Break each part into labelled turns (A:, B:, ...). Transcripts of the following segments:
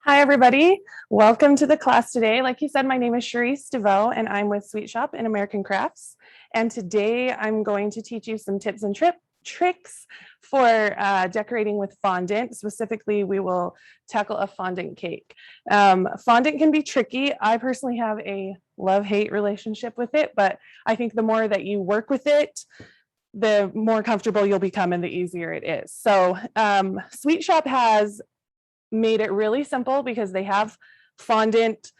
A: Hi, everybody. Welcome to the class today. Like you said, my name is Charisse DeVoe, and I'm with SweetShop in American Crafts. And today I'm going to teach you some tips and tricks for decorating with fondant. Specifically, we will tackle a fondant cake. Fondant can be tricky. I personally have a love-hate relationship with it, but I think the more that you work with it, the more comfortable you'll become and the easier it is. So SweetShop has made it really simple because they have fondant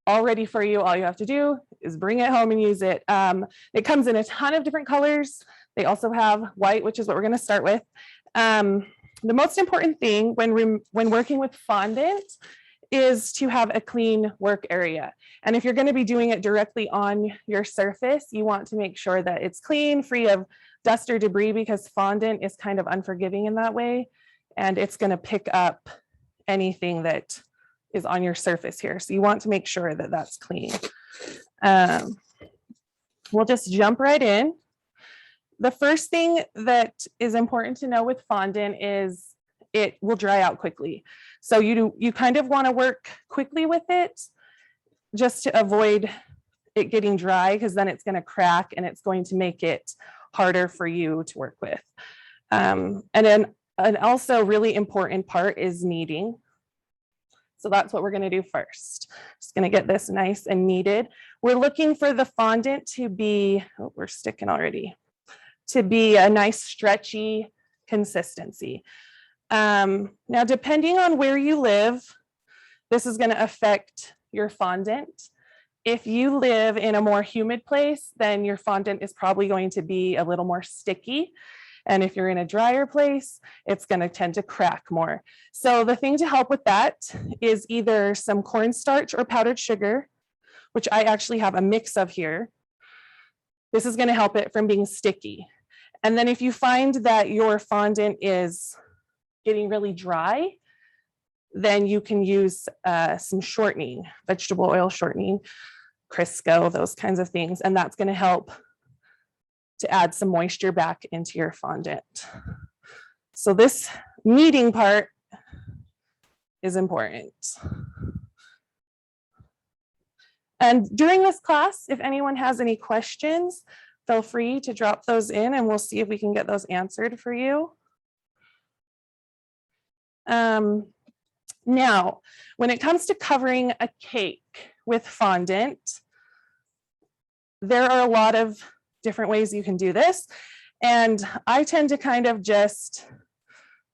A: all ready for you. All you have to do is bring it home and use it. It comes in a ton of different colors. They also have white, which is what we're going to start with. The most important thing when working with fondant is to have a clean work area. And if you're going to be doing it directly on your surface, you want to make sure that it's clean, free of dust or debris, because fondant is kind of unforgiving in that way. And it's going to pick up anything that is on your surface here. So you want to make sure that that's clean. We'll just jump right in. The first thing that is important to know with fondant is it will dry out quickly. So you kind of want to work quickly with it just to avoid it getting dry, because then it's going to crack and it's going to make it harder for you to work with. And then an also really important part is kneading. So that's what we're going to do first. Just going to get this nice and kneaded. We're looking for the fondant to be, oh, we're sticking already, to be a nice stretchy consistency. Now, depending on where you live, this is going to affect your fondant. If you live in a more humid place, then your fondant is probably going to be a little more sticky. And if you're in a drier place, it's going to tend to crack more. So the thing to help with that is either some cornstarch or powdered sugar, which I actually have a mix of here. This is going to help it from being sticky. And then if you find that your fondant is getting really dry, then you can use some shortening, vegetable oil shortening, Crisco, those kinds of things. And that's going to help to add some moisture back into your fondant. So this kneading part is important. And during this class, if anyone has any questions, feel free to drop those in and we'll see if we can get those answered for you. Now, when it comes to covering a cake with fondant, there are a lot of different ways you can do this. And I tend to kind of just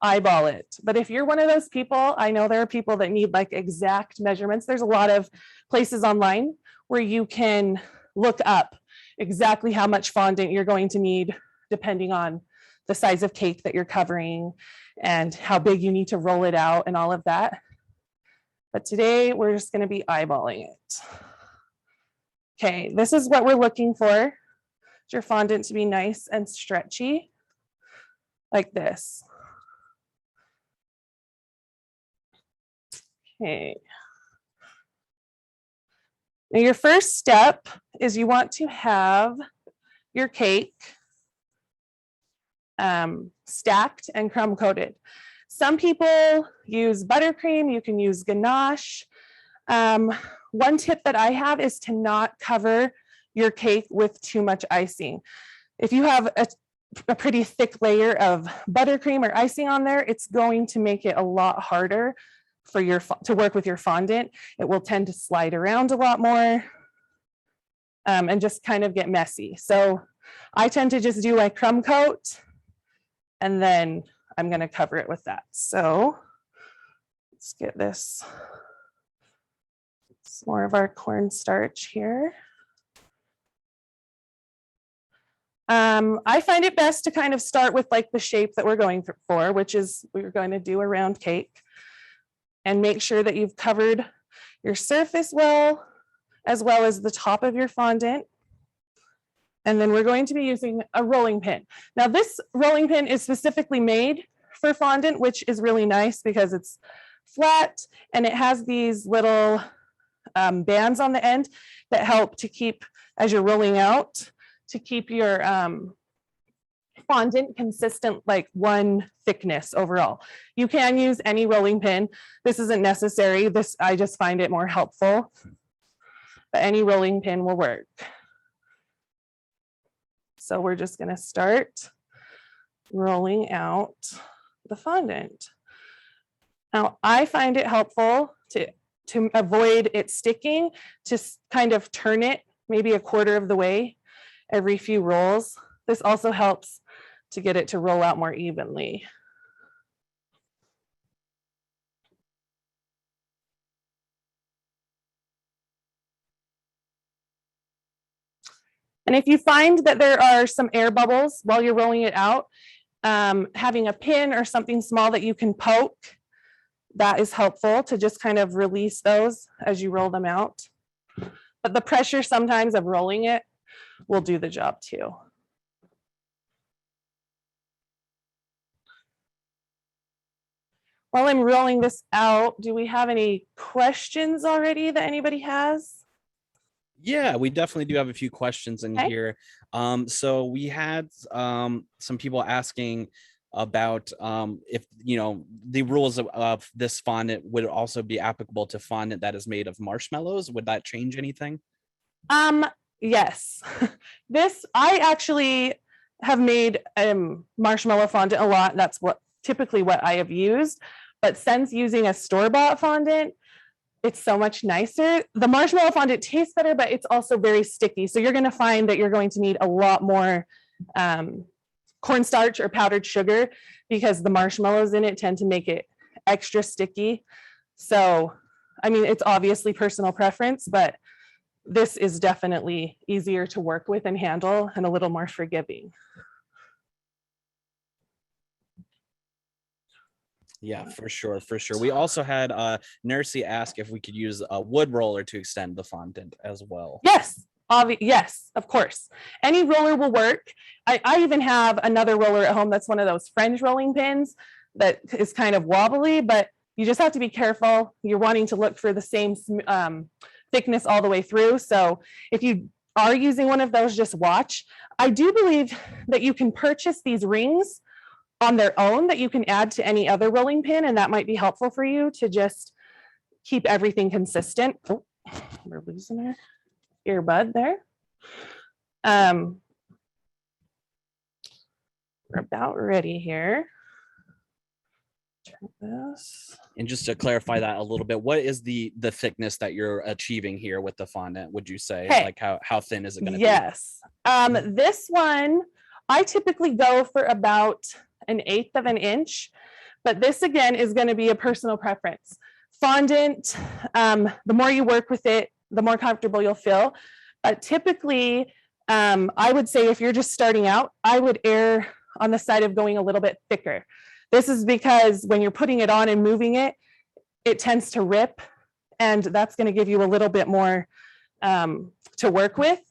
A: eyeball it. But if you're one of those people, I know there are people that need like exact measurements. There's a lot of places online where you can look up exactly how much fondant you're going to need depending on the size of cake that you're covering and how big you need to roll it out and all of that. But today we're just going to be eyeballing it. Okay, this is what we're looking for. Your fondant to be nice and stretchy like this. Okay. Now your first step is you want to have your cake stacked and crumb coated. Some people use buttercream, you can use ganache. One tip that I have is to not cover your cake with too much icing. If you have a pretty thick layer of buttercream or icing on there, it's going to make it a lot harder for to work with your fondant. It will tend to slide around a lot more and just kind of get messy. So I tend to just do my crumb coat and then I'm going to cover it with that. So let's get this. It's more of our cornstarch here. I find it best to kind of start with like the shape that we're going for, which is we're going to do a round cake, and make sure that you've covered your surface well, as well as the top of your fondant. And then we're going to be using a rolling pin. Now this rolling pin is specifically made for fondant, which is really nice because it's flat and it has these little bands on the end that help to keep, as you're rolling out, to keep your fondant consistent, like one thickness overall. You can use any rolling pin. This isn't necessary. I just find it more helpful, but any rolling pin will work. So we're just going to start rolling out the fondant. Now, I find it helpful to avoid it sticking, to kind of turn it maybe a quarter of the way every few rolls. This also helps to get it to roll out more evenly. And if you find that there are some air bubbles while you're rolling it out, having a pin or something small that you can poke, that is helpful to just kind of release those as you roll them out. But the pressure sometimes of rolling it will do the job too. While I'm rolling this out, do we have any questions already that anybody has?
B: Yeah, we definitely do have a few questions in here. So we had some people asking about if the rules of this fondant would also be applicable to fondant that is made of marshmallows. Would that change anything?
A: Yes. I actually have made marshmallow fondant a lot. That's typically what I have used. But since using a store-bought fondant, it's so much nicer. The marshmallow fondant tastes better, but it's also very sticky. So you're going to find that you're going to need a lot more cornstarch or powdered sugar, because the marshmallows in it tend to make it extra sticky. So, I mean, it's obviously personal preference, but this is definitely easier to work with and handle and a little more forgiving.
B: Yeah, for sure, for sure. We also had Nursey ask if we could use a wood roller to extend the fondant as well.
A: Yes, yes, of course. Any roller will work. I even have another roller at home that's one of those French rolling pins that is kind of wobbly, but you just have to be careful. You're wanting to look for the same thickness all the way through. So if you are using one of those, just watch. I do believe that you can purchase these rings on their own that you can add to any other rolling pin, and that might be helpful for you to just keep everything consistent. Oh, we're losing our earbud there. We're about ready here. Turn this.
B: And just to clarify that a little bit, what is the thickness that you're achieving here with the fondant, would you say?
A: Okay.
B: Like how thin is it going to be?
A: Yes. This one, I typically go for about 1/8 of an inch, but this again is going to be a personal preference. Fondant, the more you work with it, the more comfortable you'll feel. Typically, I would say if you're just starting out, I would err on the side of going a little bit thicker. This is because when you're putting it on and moving it, it tends to rip, and that's going to give you a little bit more to work with.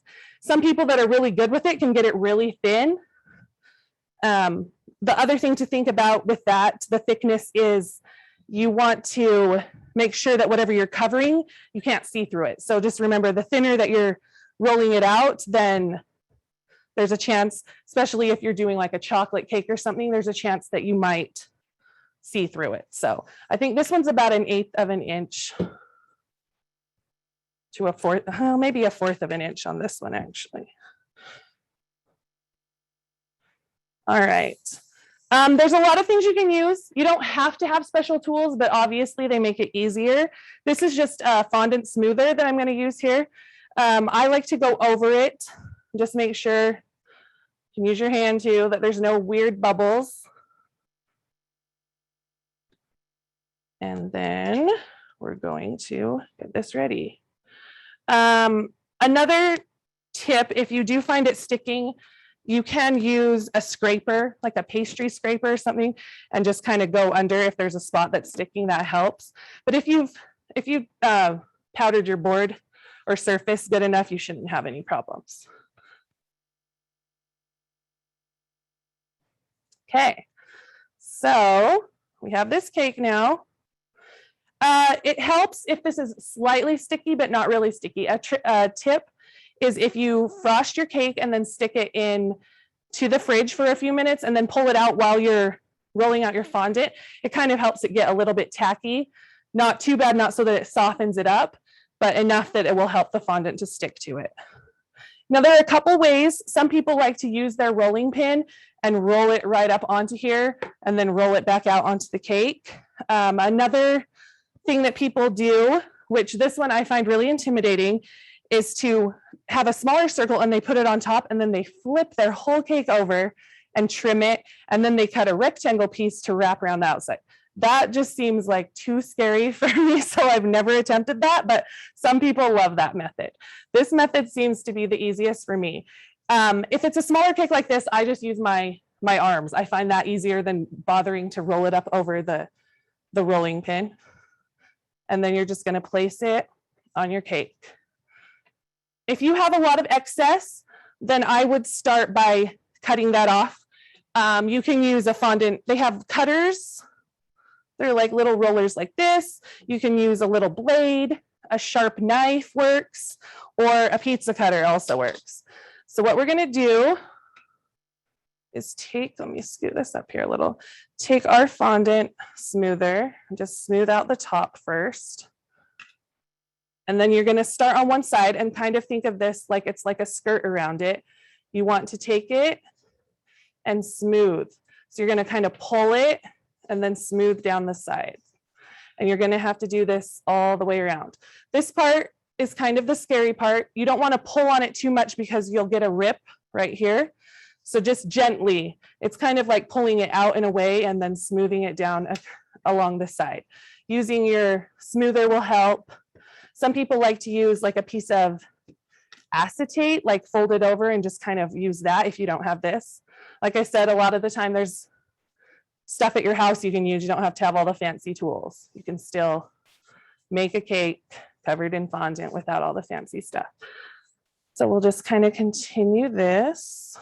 A: Some people that are really good with it can get it really thin. The other thing to think about with that, the thickness, is you want to make sure that whatever you're covering, you can't see through it. So just remember, the thinner that you're rolling it out, then there's a chance, especially if you're doing like a chocolate cake or something, there's a chance that you might see through it. So I think this one's about 1/8 of an inch to a 1/4, maybe a 1/4 of an inch on this one, actually. All right. There's a lot of things you can use. You don't have to have special tools, but obviously they make it easier. This is just a Fondant Smoother that I'm going to use here. I like to go over it, just make sure, you can use your hand too, that there's no weird bubbles. And then we're going to get this ready. Another tip, if you do find it sticking, you can use a scraper, like a pastry scraper or something, and just kind of go under if there's a spot that's sticking, that helps. But if you've powdered your board or surface good enough, you shouldn't have any problems. Okay, so we have this cake now. It helps if this is slightly sticky, but not really sticky. A tip is if you frost your cake and then stick it in to the fridge for a few minutes and then pull it out while you're rolling out your fondant, it kind of helps it get a little bit tacky. Not too bad, not so that it softens it up, but enough that it will help the fondant to stick to it. Now, there are a couple ways. Some people like to use their rolling pin and roll it right up onto here and then roll it back out onto the cake. Another thing that people do, which this one I find really intimidating, is to have a smaller circle and they put it on top and then they flip their whole cake over and trim it. And then they cut a rectangle piece to wrap around the outside. That just seems like too scary for me, so I've never attempted that, but some people love that method. This method seems to be the easiest for me. If it's a smaller cake like this, I just use my arms. I find that easier than bothering to roll it up over the rolling pin. And then you're just going to place it on your cake. If you have a lot of excess, then I would start by cutting that off. You can use a fondant. They have cutters. They're like little rollers like this. You can use a little blade, a sharp knife works, or a pizza cutter also works. So what we're gonna do is let me scoot this up here a little, take our fondant smoother and just smooth out the top first. And then you're gonna start on one side and kind of think of this like it's like a skirt around it. You want to take it and smooth. So you're gonna kind of pull it and then smooth down the sides. And you're gonna have to do this all the way around. This part is kind of the scary part. You don't wanna pull on it too much because you'll get a rip right here. So just gently, it's kind of like pulling it out in a way and then smoothing it down along the side. Using your smoother will help. Some people like to use like a piece of acetate, like fold it over and just kind of use that if you don't have this. Like I said, a lot of the time there's stuff at your house you can use. You don't have to have all the fancy tools. You can still make a cake covered in fondant without all the fancy stuff. So we'll just kind of continue this.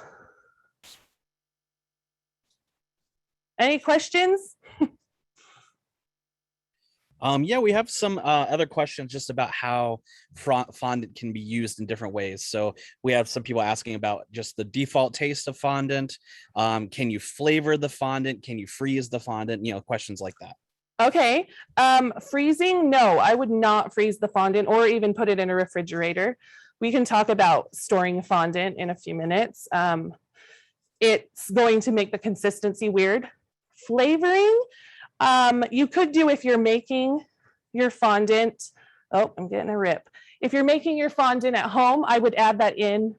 A: Any questions?
B: Yeah, we have some other questions just about how fondant can be used in different ways. So we have some people asking about just the default taste of fondant. Can you flavor the fondant? Can you freeze the fondant? You know, questions like that. Okay.
A: Freezing, no, I would not freeze the fondant or even put it in a refrigerator. We can talk about storing fondant in a few minutes. It's going to make the consistency weird. Flavoring, you could do if you're making your fondant. Oh, I'm getting a rip. If you're making your fondant at home, I would add that in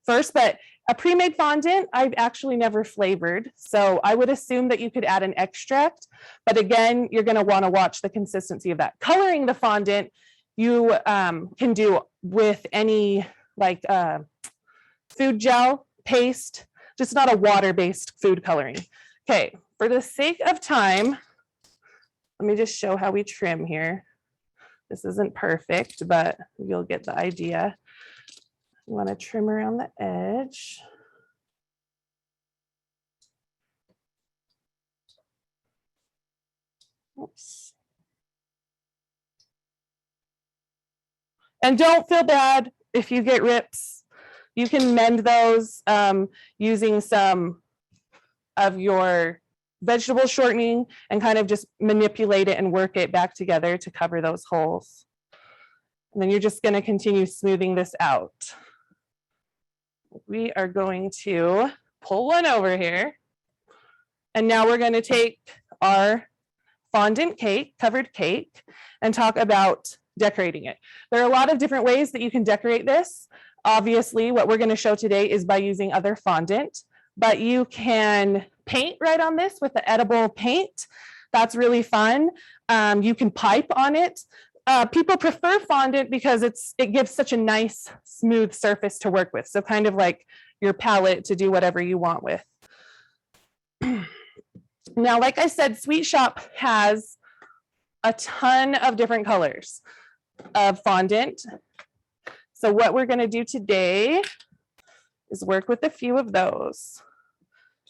A: first, but a pre-made fondant, I've actually never flavored. So I would assume that you could add an extract, but again, you're gonna wanna watch the consistency of that. Coloring the fondant, you can do with any like food gel, paste, just not a water-based food coloring. Okay, for the sake of time, let me just show how we trim here. This isn't perfect, but you'll get the idea. You want to trim around the edge. Oops. And don't feel bad if you get rips. You can mend those using some of your vegetable shortening and kind of just manipulate it and work it back together to cover those holes. And then you're just going to continue smoothing this out. We are going to pull one over here. And now we're going to take our fondant cake, covered cake, and talk about decorating it. There are a lot of different ways that you can decorate this. Obviously, what we're going to show today is by using other fondant, but you can paint right on this with the edible paint. That's really fun. You can pipe on it. People prefer fondant because it gives such a nice smooth surface to work with. So kind of like your palette to do whatever you want with. Now, like I said, SweetShop has a ton of different colors of fondant. So what we're going to do today is work with a few of those.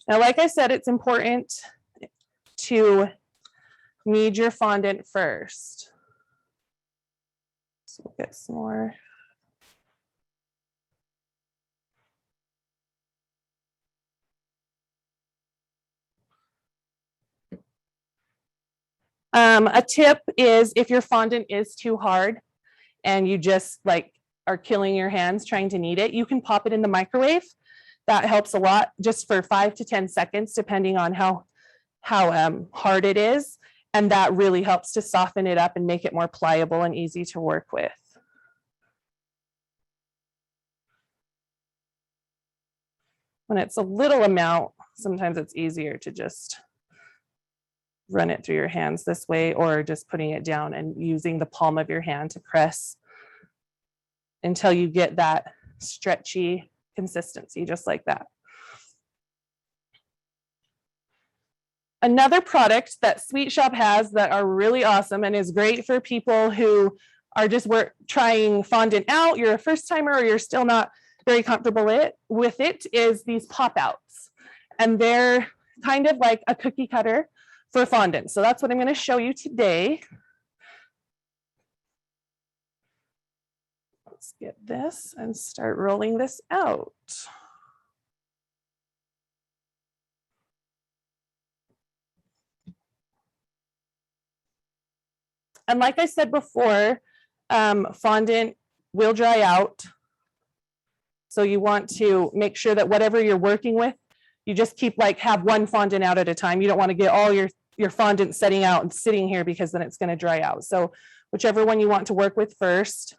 A: Now, like I said, it's important to knead your fondant first. So we'll get some more. A tip is if your fondant is too hard and you just like are killing your hands trying to knead it, you can pop it in the microwave. That helps a lot, just for 5 to 10 seconds, depending on how hard it is. And that really helps to soften it up and make it more pliable and easy to work with. When it's a little amount, sometimes it's easier to just run it through your hands this way, or just putting it down and using the palm of your hand to press until you get that stretchy consistency, just like that. Another product that SweetShop has that are really awesome and is great for people who are just trying fondant out, you're a first timer or you're still not very comfortable with it, is these pop outs. And they're kind of like a cookie cutter for fondant. So that's what I'm going to show you today. Let's get this and start rolling this out. And like I said before, fondant will dry out. So you want to make sure that whatever you're working with, you just keep have one fondant out at a time. You don't want to get all your fondant setting out and sitting here, because then it's going to dry out. So whichever one you want to work with first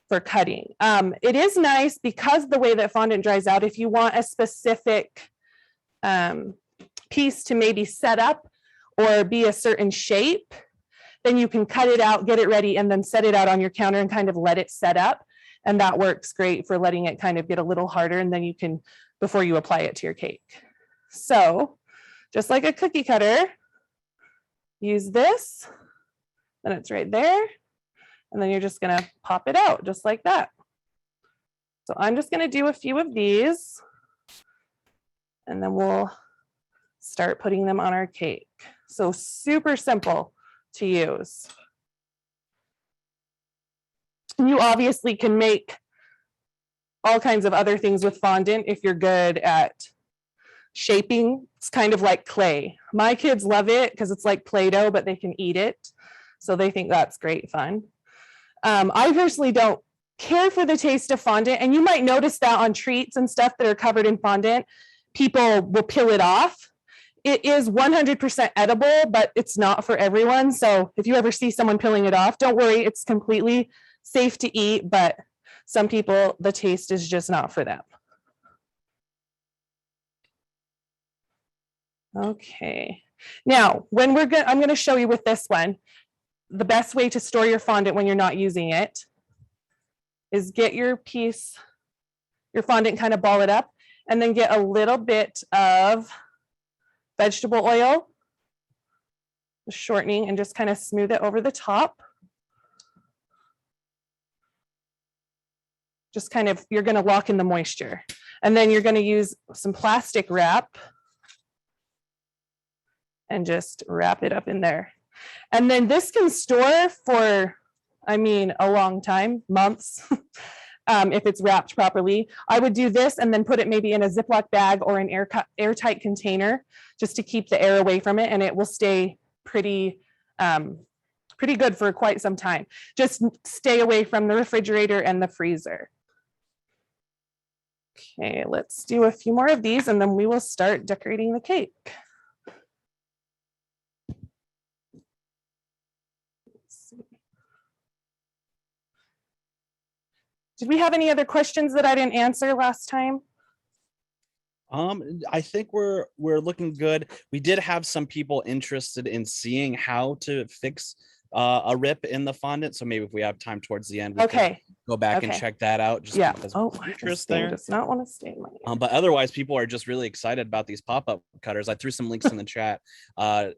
A: for cutting. It is nice because the way that fondant dries out, if you want a specific piece to maybe set up or be a certain shape, then you can cut it out, get it ready, and then set it out on your counter and kind of let it set up. And that works great for letting it kind of get a little harder, and then you can, before you apply it to your cake. So just like a cookie cutter, use this, and it's right there. And then you're just gonna pop it out just like that. So I'm just gonna do a few of these, and then we'll start putting them on our cake. So super simple to use. You obviously can make all kinds of other things with fondant if you're good at shaping. It's kind of like clay. My kids love it because it's like Play-Doh, but they can eat it. So they think that's great fun. I personally don't care for the taste of fondant, and you might notice that on treats and stuff that are covered in fondant, people will peel it off. It is 100% edible, but it's not for everyone. So if you ever see someone peeling it off, don't worry, it's completely safe to eat, but some people, the taste is just not for them. Okay, now when I'm going to show you with this one, the best way to store your fondant when you're not using it is get your fondant, kind of ball it up, and then get a little bit of vegetable oil, shortening, and just kind of smooth it over the top. Just kind of, you're going to lock in the moisture. And then you're going to use some plastic wrap and just wrap it up in there. And then this can store for, a long time, months, if it's wrapped properly. I would do this and then put it maybe in a Ziploc bag or an airtight container, just to keep the air away from it, and it will stay pretty good for quite some time. Just stay away from the refrigerator and the freezer. Okay, let's do a few more of these, and then we will start decorating the cake. Did we have any other questions that I didn't answer last time?
B: I think we're looking good. We did have some people interested in seeing how to fix a rip in the fondant. So maybe if we have time towards the end, we can go back and check that out. Just because of interest there.
A: Does not want to stay in my
B: but otherwise, people are just really excited about these pop-up cutters. I threw some links in the chat to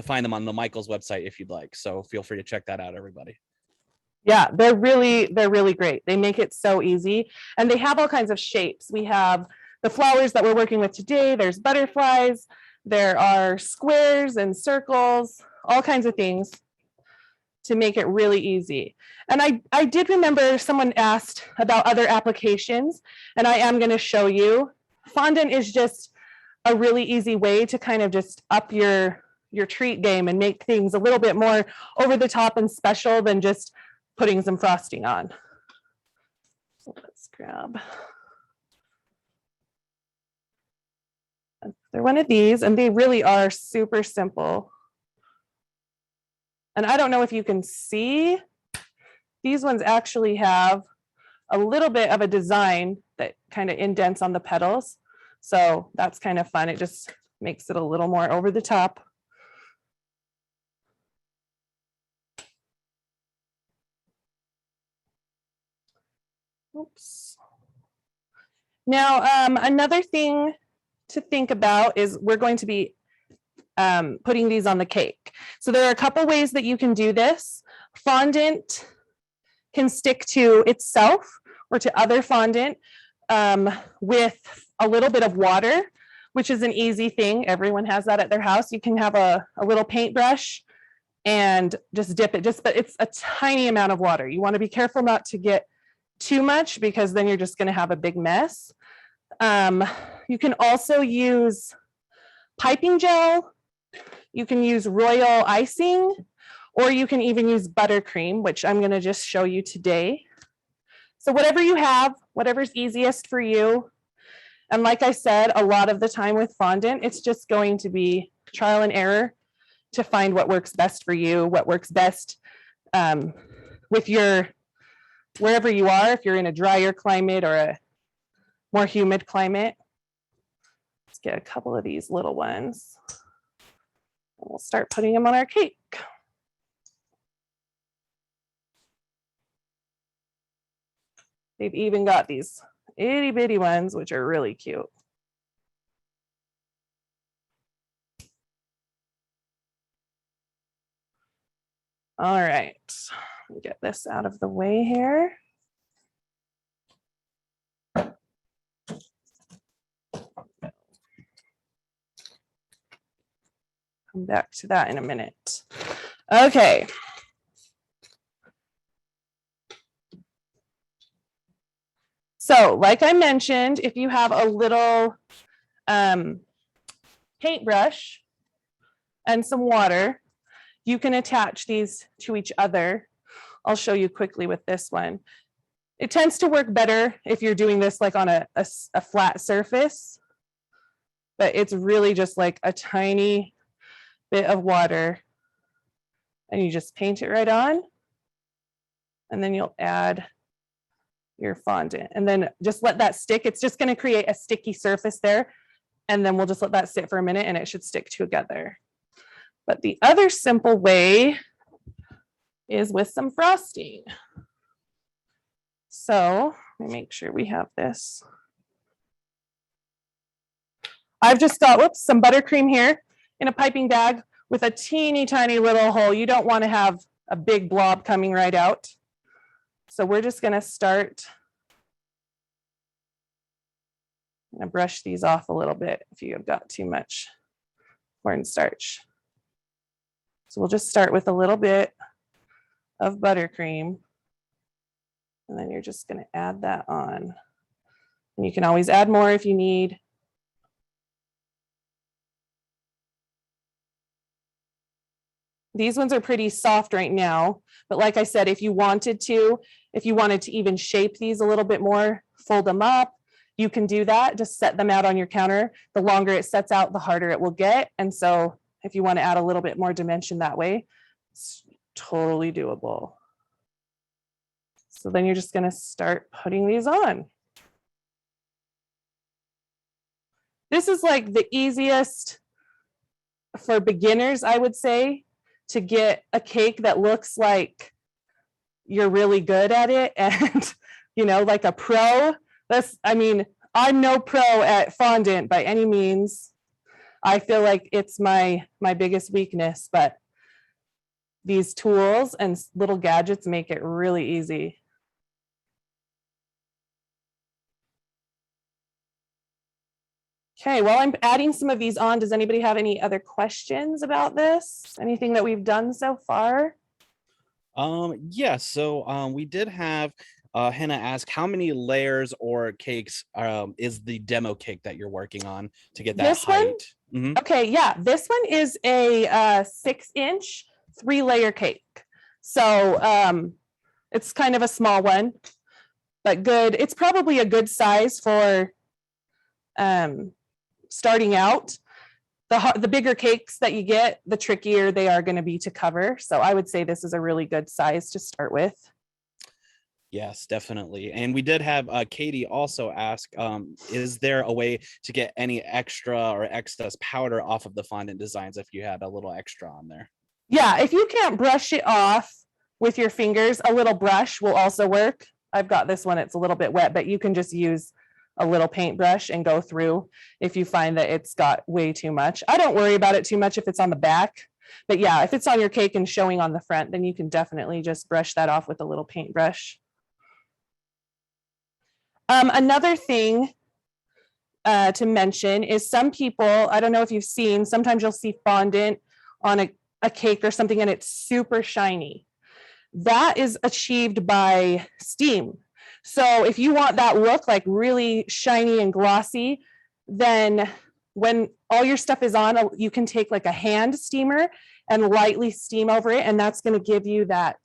B: find them on the Michael's website if you'd like. So feel free to check that out, everybody.
A: Yeah, they're really great. They make it so easy, and they have all kinds of shapes. We have the flowers that we're working with today. There's butterflies, there are squares and circles, all kinds of things to make it really easy. And I did remember someone asked about other applications, and I am going to show you. Fondant is just a really easy way to kind of just up your your treat game and make things a little bit more over the top and special than just putting some frosting on. So let's grab another one of these, and they really are super simple. And I don't know if you can see, these ones actually have a little bit of a design that kind of indents on the petals. So that's kind of fun. It just makes it a little more over the top. Oops. Now, another thing to think about is we're going to be putting these on the cake. So there are a couple ways that you can do this. Fondant can stick to itself or to other fondant with a little bit of water, which is an easy thing. Everyone has that at their house. You can have a little paintbrush and just dip it, but it's a tiny amount of water. You want to be careful not to get too much because then you're just going to have a big mess. You can also use piping gel. You can use royal icing, or you can even use buttercream, which I'm going to just show you today. So whatever you have, whatever's easiest for you. And like I said, a lot of the time with fondant, it's just going to be trial and error to find what works best for you, what works best with your, wherever you are, if you're in a drier climate or a more humid climate. Let's get a couple of these little ones. And we'll start putting them on our cake. They've even got these itty bitty ones, which are really cute. All right, get this out of the way here. Come back to that in a minute. Okay. So like I mentioned, if you have a little paintbrush and some water, you can attach these to each other. I'll show you quickly with this one. It tends to work better if you're doing this like on a flat surface, but it's really just like a tiny bit of water and you just paint it right on, and then you'll add your fondant and then just let that stick. It's just going to create a sticky surface there, and then we'll just let that sit for a minute and it should stick together. But the other simple way is with some frosting. So let me make sure we have this. I've just got some buttercream here in a piping bag with a teeny tiny little hole. You don't want to have a big blob coming right out. So we're just going to start. I'm going to brush these off a little bit if you have got too much cornstarch. So we'll just start with a little bit of buttercream. And then you're just going to add that on. And you can always add more if you need. These ones are pretty soft right now, but like I said, if you wanted to even shape these a little bit more, fold them up, you can do that. Just set them out on your counter. The longer it sets out, the harder it will get. And so if you want to add a little bit more dimension that way, it's totally doable. So then you're just going to start putting these on. This is like the easiest for beginners, I would say, to get a cake that looks like you're really good at it and, you know, like a pro. I mean, I'm no pro at fondant by any means. I feel like it's my biggest weakness, but these tools and little gadgets make it really easy. Okay, while I'm adding some of these on, does anybody have any other questions about this? Anything that we've done so far?
B: Yeah, so we did have Hannah ask how many layers or cakes is the demo cake that you're working on to get that height?
A: Okay, yeah, this one is a 6-inch 3-layer cake. So it's kind of a small one, but good. It's probably a good size for starting out. The bigger cakes that you get, the trickier they are going to be to cover. So I would say this is a really good size to start with.
B: Yes, definitely. And we did have Katie also ask, is there a way to get any extra or excess powder off of the fondant designs if you had a little extra on there?
A: Yeah, if you can't brush it off with your fingers, a little brush will also work. I've got this one, it's a little bit wet, but you can just use a little paintbrush and go through if you find that it's got way too much. I don't worry about it too much if it's on the back, but yeah, if it's on your cake and showing on the front, then you can definitely just brush that off with a little paintbrush. Another thing to mention is some people, I don't know if you've seen, sometimes you'll see fondant on a cake or something and it's super shiny. That is achieved by steam. So if you want that look like really shiny and glossy, then when all your stuff is on, you can take like a hand steamer and lightly steam over it, and that's going to give you that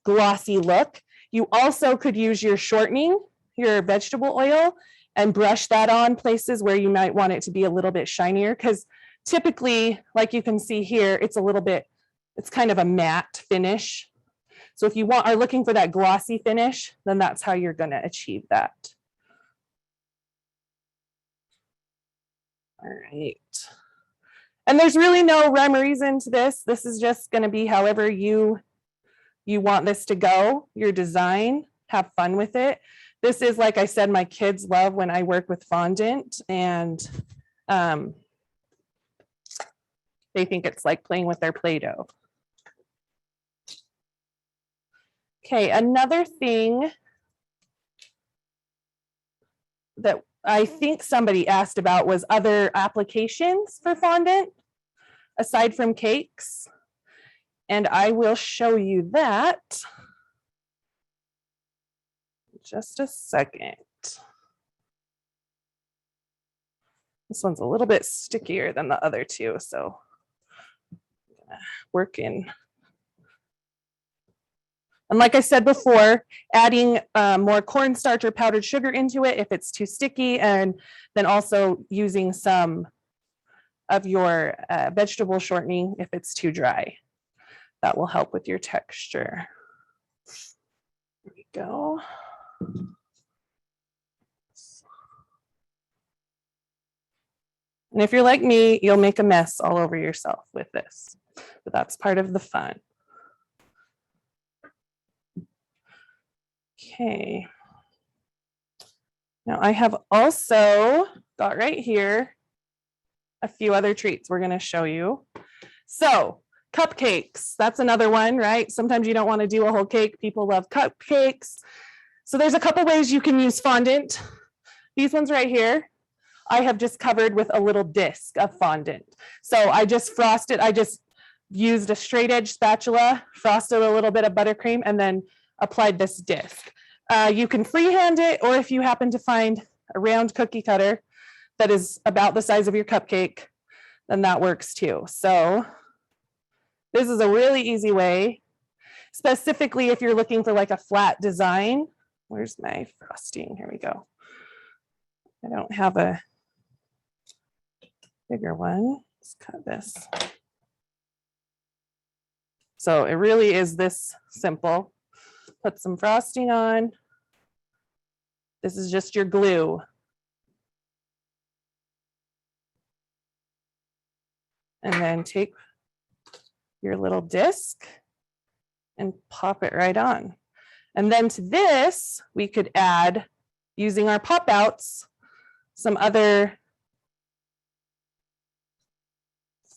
A: glossy look. You also could use your shortening, your vegetable oil, and brush that on places where you might want it to be a little bit shinier, because typically, like you can see here, it's kind of a matte finish. So if you are looking for that glossy finish, then that's how you're going to achieve that. All right. And there's really no rhyme or reason to this. This is just going to be however you want this to go, your design, have fun with it. This is, like I said, my kids love when I work with fondant, and they think it's like playing with their Play-Doh. Okay, another thing that I think somebody asked about was other applications for fondant aside from cakes. And I will show you that. Just a second. This one's a little bit stickier than the other two, so I'm gonna work in. And like I said before, adding more cornstarch or powdered sugar into it if it's too sticky, and then also using some of your vegetable shortening if it's too dry. That will help with your texture. There we go. And if you're like me, you'll make a mess all over yourself with this, but that's part of the fun. Okay. Now I have also got right here a few other treats we're going to show you. So cupcakes, that's another one, right? Sometimes you don't want to do a whole cake. People love cupcakes. So there's a couple ways you can use fondant. These ones right here, I have just covered with a little disc of fondant. So I just frosted, I just used a straight edge spatula, frosted a little bit of buttercream, and then applied this disc. You can freehand it, or if you happen to find a round cookie cutter that is about the size of your cupcake, then that works too. So this is a really easy way, specifically if you're looking for like a flat design. Where's my frosting? Here we go. I don't have a bigger one. Let's cut this. So it really is this simple. Put some frosting on. This is just your glue. And then take your little disc and pop it right on. And then to this, we could add, using our pop outs, some other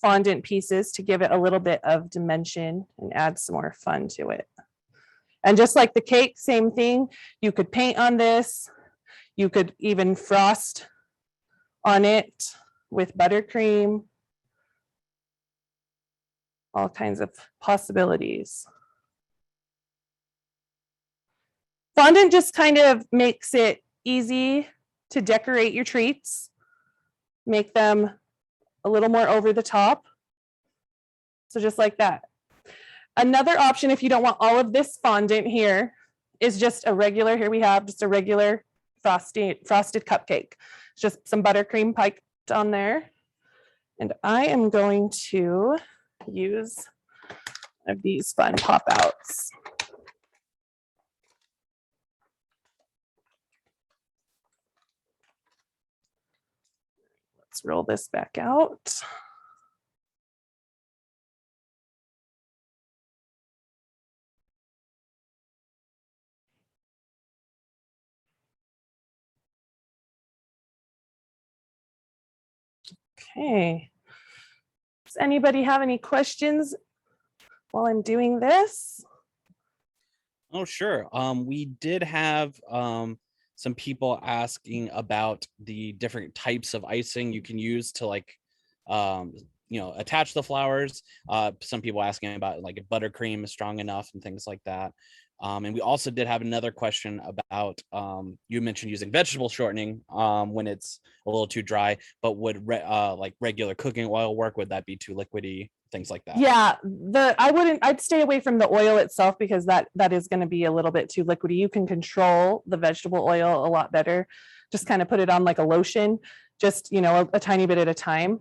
A: fondant pieces to give it a little bit of dimension and add some more fun to it. And just like the cake, same thing. You could paint on this. You could even frost on it with buttercream. All kinds of possibilities. Fondant just kind of makes it easy to decorate your treats, make them a little more over the top. So just like that. Another option, if you don't want all of this fondant here, is just a regular, here we have just a regular frosted cupcake. It's just some buttercream piped on there. And I am going to use one of these fun pop outs. Let's roll this back out. Okay. Does anybody have any questions while I'm doing this?
B: Oh, sure. We did have some people asking about the different types of icing you can use to like attach the flowers. Some people asking about like if buttercream is strong enough and things like that. And we also did have another question about you mentioned using vegetable shortening when it's a little too dry, but would like regular cooking oil work? Would that be too liquidy? Things like that.
A: Yeah, I'd stay away from the oil itself because that is going to be a little bit too liquidy. You can control the vegetable oil a lot better. Just kind of put it on like a lotion, just a tiny bit at a time.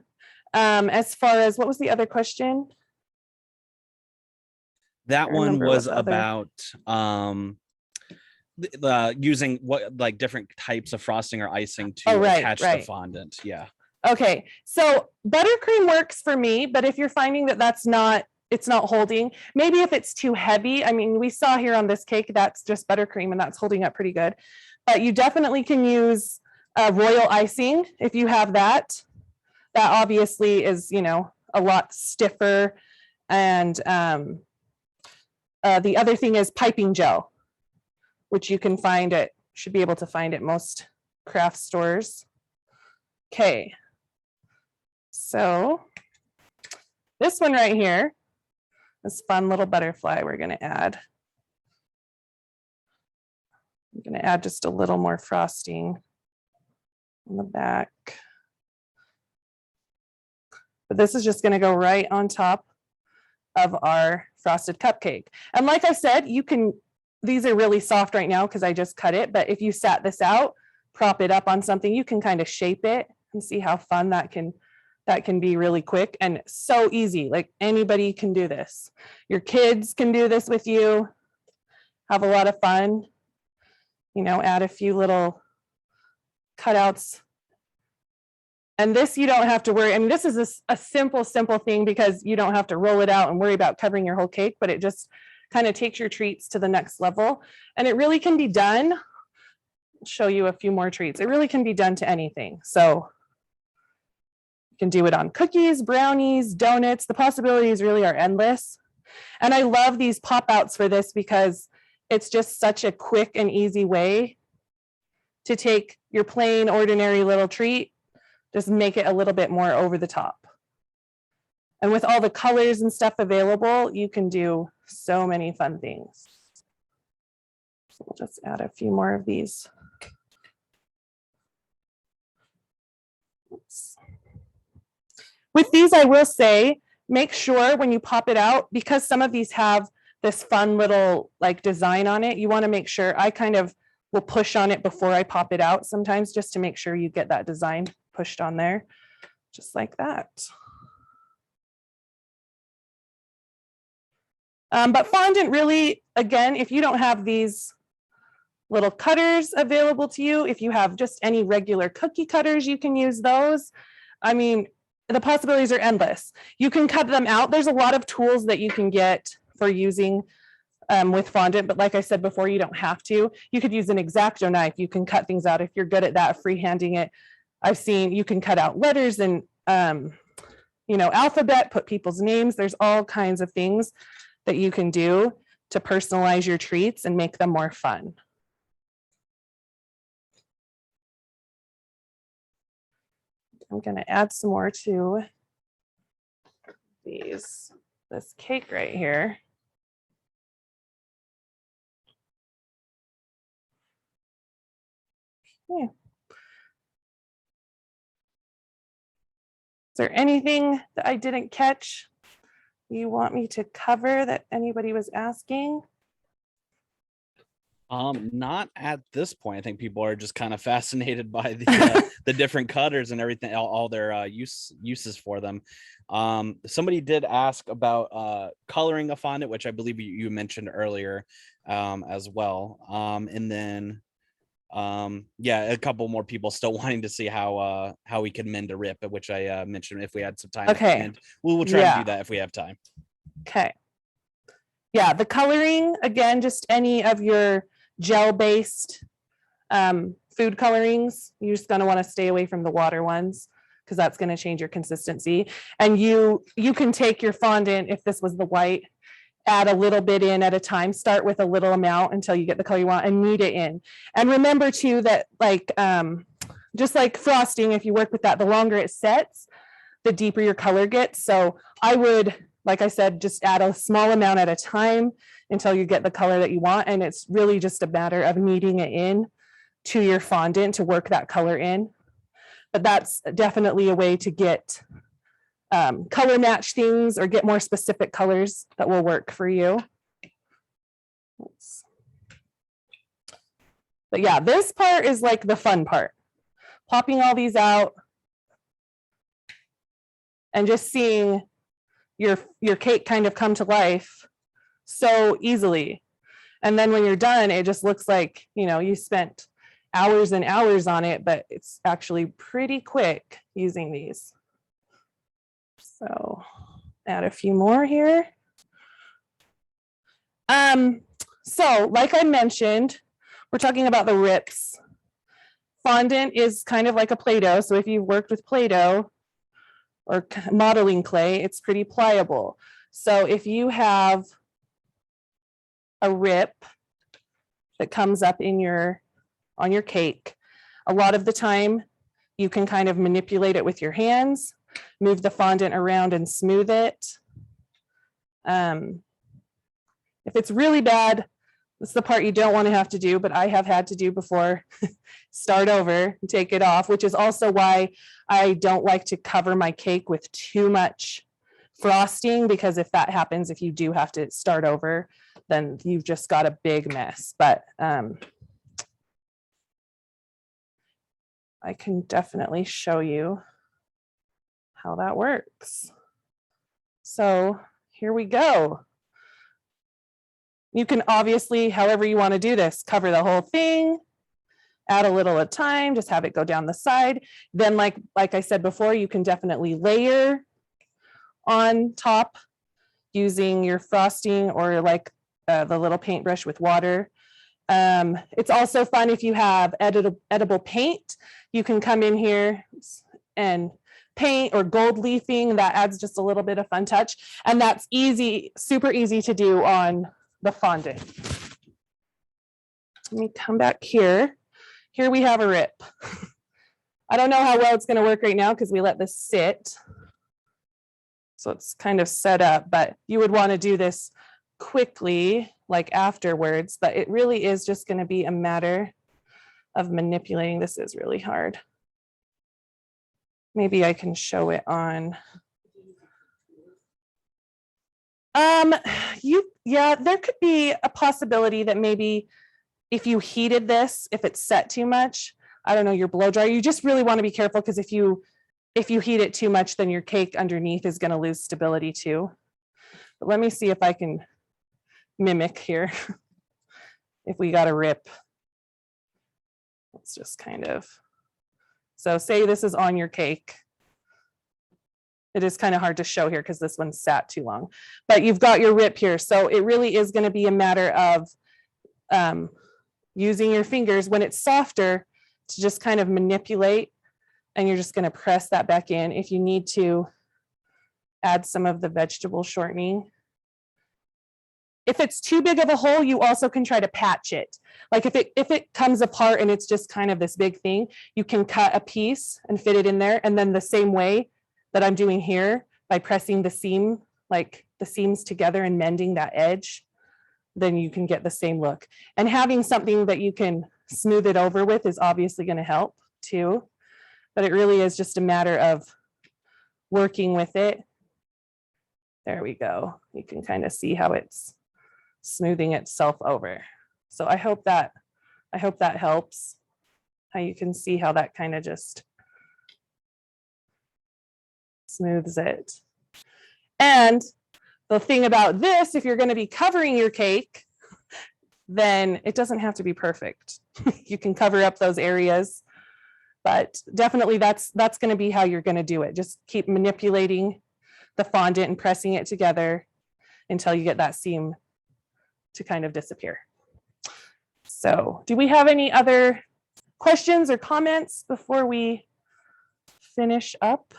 A: As far as what was the other question?
B: That one was about using what like different types of frosting or icing to attach the fondant. Yeah.
A: Okay, so buttercream works for me, but if you're finding that it's not holding, maybe if it's too heavy, I mean, we saw here on this cake, that's just buttercream and that's holding up pretty good, but you definitely can use royal icing if you have that. That obviously is, a lot stiffer. And the other thing is piping gel, which you can should be able to find at most craft stores. Okay. So this one right here, this fun little butterfly we're going to add. I'm going to add just a little more frosting on the back. But this is just going to go right on top of our frosted cupcake. And like I said, these are really soft right now because I just cut it, but if you sat this out, prop it up on something, you can kind of shape it and see how fun that can be really quick and so easy. Like anybody can do this. Your kids can do this with you. Have a lot of fun. Add a few little cutouts. And this you don't have to worry. I mean, this is a simple thing because you don't have to roll it out and worry about covering your whole cake, but it just kind of takes your treats to the next level. And it really can be done. I'll show you a few more treats. It really can be done to anything. So you can do it on cookies, brownies, donuts. The possibilities really are endless. And I love these pop outs for this because it's just such a quick and easy way to take your plain, ordinary little treat, just make it a little bit more over the top. And with all the colors and stuff available, you can do so many fun things. So we'll just add a few more of these. Oops. With these, I will say, make sure when you pop it out, because some of these have this fun little like design on it, you want to make sure, I kind of will push on it before I pop it out sometimes just to make sure you get that design pushed on there, just like that. But fondant really, again, if you don't have these little cutters available to you, if you have just any regular cookie cutters, you can use those. I mean, the possibilities are endless. You can cut them out. There's a lot of tools that you can get for using with fondant, but like I said before, you don't have to. You could use an X-Acto knife. You can cut things out if you're good at that, freehanding it. I've seen you can cut out letters and alphabet, put people's names. There's all kinds of things that you can do to personalize your treats and make them more fun. I'm going to add some more to this cake right here. Okay. there anything that I didn't catch you want me to cover that anybody was asking?
B: Not at this point. I think people are just kind of fascinated by the different cutters and everything, all their uses for them. Somebody did ask about coloring a fondant, which I believe you mentioned earlier as well. And then yeah, a couple more people still wanting to see how we can mend a rip, which I mentioned if we had some time.
A: Okay.
B: And we'll try to do that if we have time.
A: Okay. Yeah, the coloring, again, just any of your gel-based food colorings, you're just going to want to stay away from the water ones because that's going to change your consistency. And you can take your fondant, if this was the white, add a little bit in at a time, start with a little amount until you get the color you want and knead it in. And remember too that like just like frosting, if you work with that, the longer it sets, the deeper your color gets. So I would, like I said, just add a small amount at a time until you get the color that you want. And it's really just a matter of kneading it in to your fondant to work that color in. But that's definitely a way to get color match things or get more specific colors that will work for you. But yeah, this part is like the fun part. Popping all these out and just seeing your cake kind of come to life so easily. And then when you're done, it just looks like, you know, you spent hours and hours on it, but it's actually pretty quick using these. So add a few more here. So like I mentioned, we're talking about the rips. Fondant is kind of like a Play-Doh. So if you've worked with Play-Doh or modeling clay, it's pretty pliable. So if you have a rip that comes up in on your cake, a lot of the time you can kind of manipulate it with your hands, move the fondant around and smooth it. If it's really bad, that's the part you don't want to have to do, but I have had to do before. Start over and take it off, which is also why I don't like to cover my cake with too much frosting, because if that happens, if you do have to start over, then you've just got a big mess. But I can definitely show you how that works. So here we go. You can obviously, however you want to do this, cover the whole thing, add a little at a time, just have it go down the side. Then like I said before, you can definitely layer on top using your frosting or like the little paintbrush with water. It's also fun if you have edible paint. You can come in here and paint or gold leafing. That adds just a little bit of fun touch. And that's easy, super easy to do on the fondant. Let me come back here. Here we have a rip. I don't know how well it's going to work right now because we let this sit. So it's kind of set up, but you would want to do this quickly, like afterwards, but it really is just going to be a matter of manipulating. This is really hard. Maybe I can show it on. Yeah, there could be a possibility that maybe if you heated this, if it's set too much, I don't know, your blow dryer, you just really want to be careful, because if you heat it too much, then your cake underneath is going to lose stability too. But let me see if I can mimic here. If we got a rip, let's just kind of, so say this is on your cake. It is kind of hard to show here because this one sat too long, but you've got your rip here. So it really is going to be a matter of using your fingers when it's softer to just kind of manipulate, and you're just going to press that back in. If you need to add some of the vegetable shortening. If it's too big of a hole, you also can try to patch it. Like if it comes apart and it's just kind of this big thing, you can cut a piece and fit it in there. And then the same way that I'm doing here, by pressing the seam, like the seams together and mending that edge, then you can get the same look. And having something that you can smooth it over with is obviously going to help too. But it really is just a matter of working with it. There we go. You can kind of see how it's smoothing itself over. So I hope that helps. How you can see how that kind of just smooths it. And the thing about this, if you're going to be covering your cake, then it doesn't have to be perfect. You can cover up those areas, but definitely that's going to be how you're going to do it. Just keep manipulating the fondant and pressing it together until you get that seam to kind of disappear. So, do we have any other questions or comments before we finish up?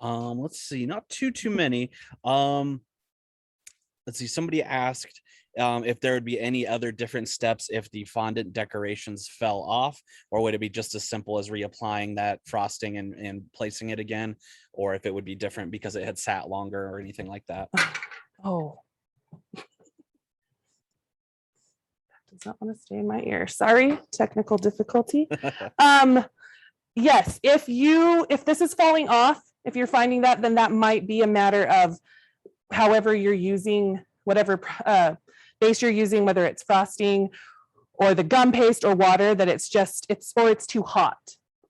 B: Let's see, not too many. Let's see, somebody asked if there would be any other different steps if the fondant decorations fell off, or would it be just as simple as reapplying that frosting and placing it again, or if it would be different because it had sat longer or anything like that.
A: Oh, does not want to stay in my ear. Sorry, technical difficulty. Yes, if this is falling off, if you're finding that, then that might be a matter of however you're using, whatever base you're using, whether it's frosting or the gum paste or water, that it's too hot,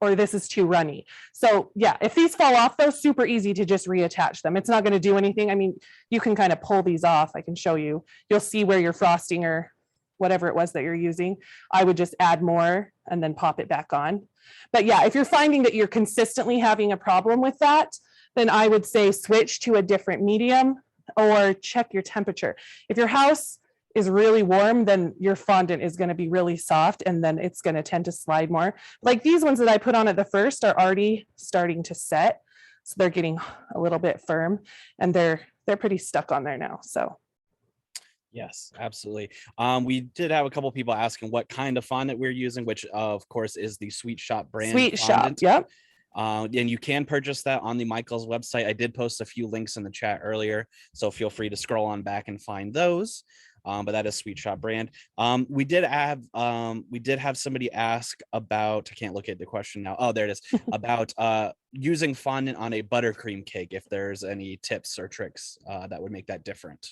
A: or this is too runny. So yeah, if these fall off, though, super easy to just reattach them. It's not going to do anything. I mean, you can kind of pull these off. I can show you. You'll see where your frosting or whatever it was that you're using. I would just add more and then pop it back on. But yeah, if you're finding that you're consistently having a problem with that, then I would say switch to a different medium or check your temperature. If your house is really warm, then your fondant is going to be really soft, and then it's going to tend to slide more. Like these ones that I put on at the first are already starting to set. So they're getting a little bit firm, and they're pretty stuck on there now. So
B: yes, absolutely. We did have a couple people asking what kind of fondant we're using, which of course is the SweetShop brand.
A: SweetShop, yep.
B: And you can purchase that on the Michaels website. I did post a few links in the chat earlier, so feel free to scroll on back and find those. But that is SweetShop brand. We did have somebody ask about, I can't look at the question now. Oh, there it is. About using fondant on a buttercream cake, if there's any tips or tricks that would make that different.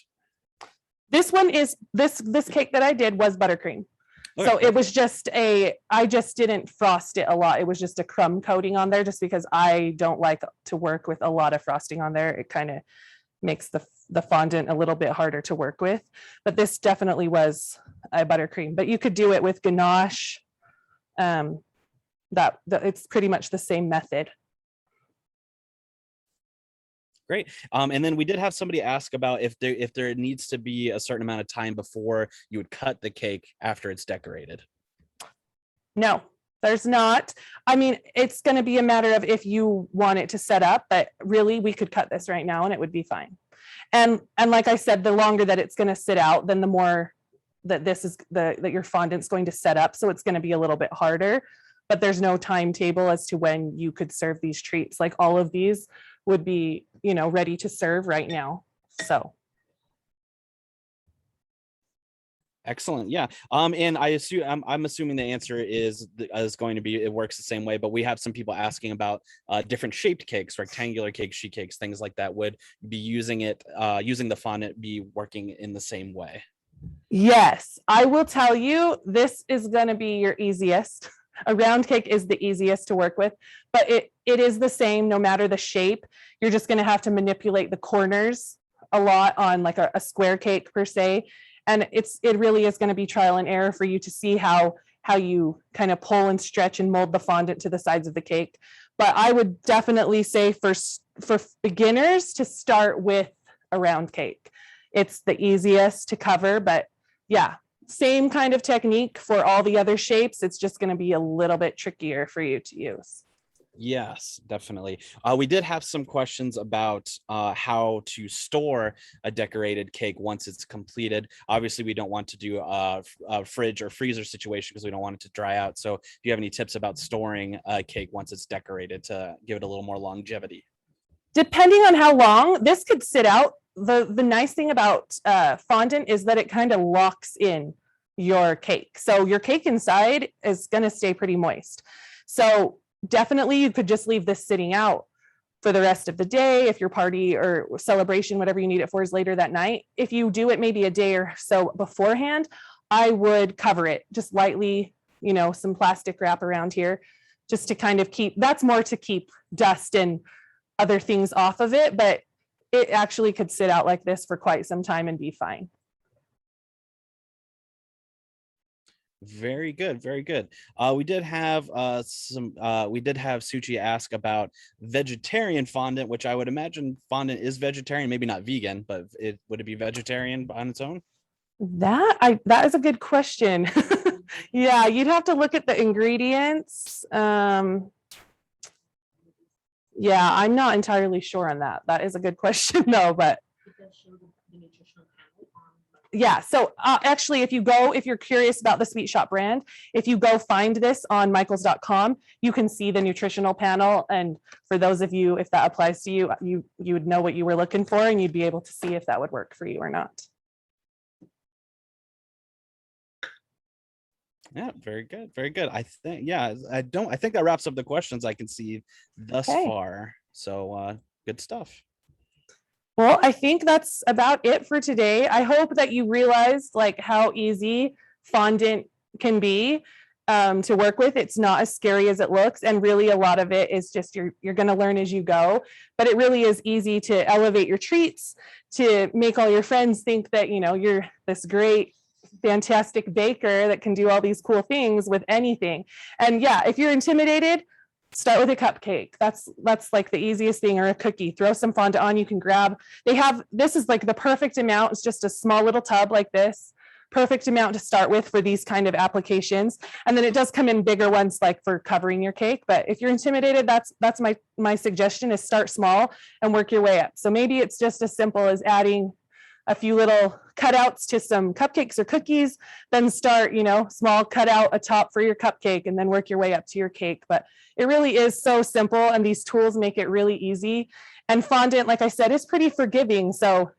A: This one is this cake that I did was buttercream. Okay. So it was just I just didn't frost it a lot. It was just a crumb coating on there, just because I don't like to work with a lot of frosting on there. It kind of makes the fondant a little bit harder to work with. But this definitely was a buttercream. But you could do it with ganache. It's pretty much the same method.
B: Great. And then we did have somebody ask about if there needs to be a certain amount of time before you would cut the cake after it's decorated. No, there's not. I mean, it's going to be a matter of if you want it to set up, but really we could cut this right now and it would be fine. And like I said, the longer that it's going to sit out, then the more that that your fondant's going to set up. So it's going to be a little bit harder, but there's no timetable as to when you could serve these treats. Like all of these would be, ready to serve right now. So. Excellent. Yeah. And I'm assuming the answer is going to be it works the same way, but we have some people asking about different shaped cakes, rectangular cakes, sheet cakes, things like that. Would be using the fondant be working in the same way? Yes, I will tell you, this is going to be your easiest. A round cake is the easiest to work with, but it is the same no matter the shape. You're just going to have to manipulate the corners a lot on like a square cake per se. And it really is going to be trial and error for you to see how you kind of pull and stretch and mold the fondant to the sides of the cake. But I would definitely say for beginners to start with a round cake. It's the easiest to cover, but yeah, same kind of technique for all the other shapes. It's just going to be a little bit trickier for you to use. Yes, definitely. We did have some questions about how to store a decorated cake once it's completed. Obviously, we don't want to do a fridge or freezer situation because we don't want it to dry out. So do you have any tips about storing a cake once it's decorated to give it a little more longevity? Depending on how long, this could sit out. The nice thing about fondant is that it kind of locks in your cake. So your cake inside is going to stay pretty moist. So
A: definitely you could just leave this sitting out for the rest of the day. If your party or celebration, whatever you need it for, is later that night. If you do it maybe a day or so beforehand, I would cover it just lightly, you know, some plastic wrap around here, just to kind of keep, that's more to keep dust and other things off of it, but it actually could sit out like this for quite some time and be fine.
B: Very good, very good. We did have Suchi ask about vegetarian fondant, which I would imagine fondant is vegetarian, maybe not vegan, but would it be vegetarian on its own?
A: That is a good question. Yeah, you'd have to look at the ingredients. Yeah, I'm not entirely sure on that. That is a good question though, but yeah, so actually, if you're curious about the SweetShop brand, if you go find this on michaels.com, you can see the nutritional panel. And for those of you, if that applies to you, you would know what you were looking for and you'd be able to see if that would work for you or not.
B: Yeah, very good, very good. I think that wraps up the questions I can see thus far. So good stuff.
A: Well, I think that's about it for today. I hope that you realized like how easy fondant can be to work with. It's not as scary as it looks, and really a lot of it is just you're going to learn as you go, but it really is easy to elevate your treats, to make all your friends think that, you know, you're this great fantastic baker that can do all these cool things with anything. And yeah, if you're intimidated, start with a cupcake. That's like the easiest thing, or a cookie. Throw some fondant on. You can grab, this is like the perfect amount. It's just a small little tub like this. Perfect amount to start with for these kind of applications. And then it does come in bigger ones like for covering your cake. But if you're intimidated, that's my suggestion, is start small and work your way up. So maybe it's just as simple as adding a few little cutouts to some cupcakes or cookies, then start, you know, small cutout a top for your cupcake and then work your way up to your cake. But it really is so simple, and these tools make it really easy. And fondant, like I said, is pretty forgiving. So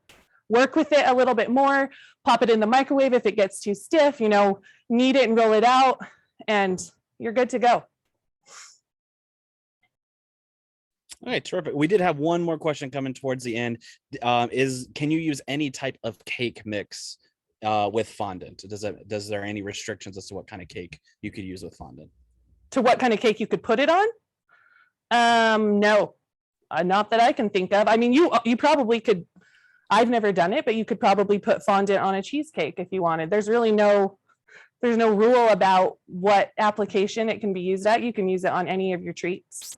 A: work with it a little bit more, pop it in the microwave if it gets too stiff, you know, knead it and roll it out, and you're good to go.
B: All right, terrific. We did have one more question coming towards the end. Can you use any type of cake mix with fondant? Does there any restrictions as to what kind of cake you could use with fondant?
A: To what kind of cake you could put it on? No, not that I can think of. I mean, you probably could. I've never done it, but you could probably put fondant on a cheesecake if you wanted. There's no rule about what application it can be used at. You can use it on any of your treats.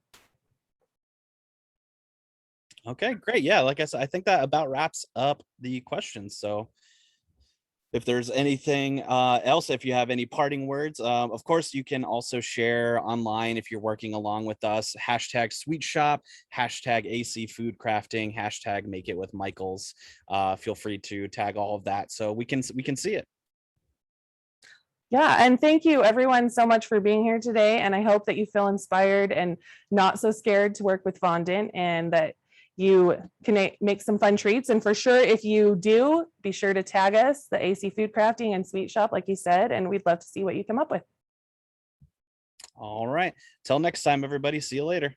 B: Okay, great. Yeah, like I said, I think that about wraps up the questions. So if there's anything else, if you have any parting words, of course, you can also share online if you're working along with us. Hashtag SweetShop, hashtag AC Food Crafting, hashtag Make It with Michaels. Feel free to tag all of that so we can see it.
A: Yeah, and thank you everyone so much for being here today. And I hope that you feel inspired and not so scared to work with fondant, and that you can make some fun treats. And for sure, if you do, be sure to tag us, the AC Food Crafting and SweetShop, like you said, and we'd love to see what you come up with.
B: All right. Till next time, everybody. See you later.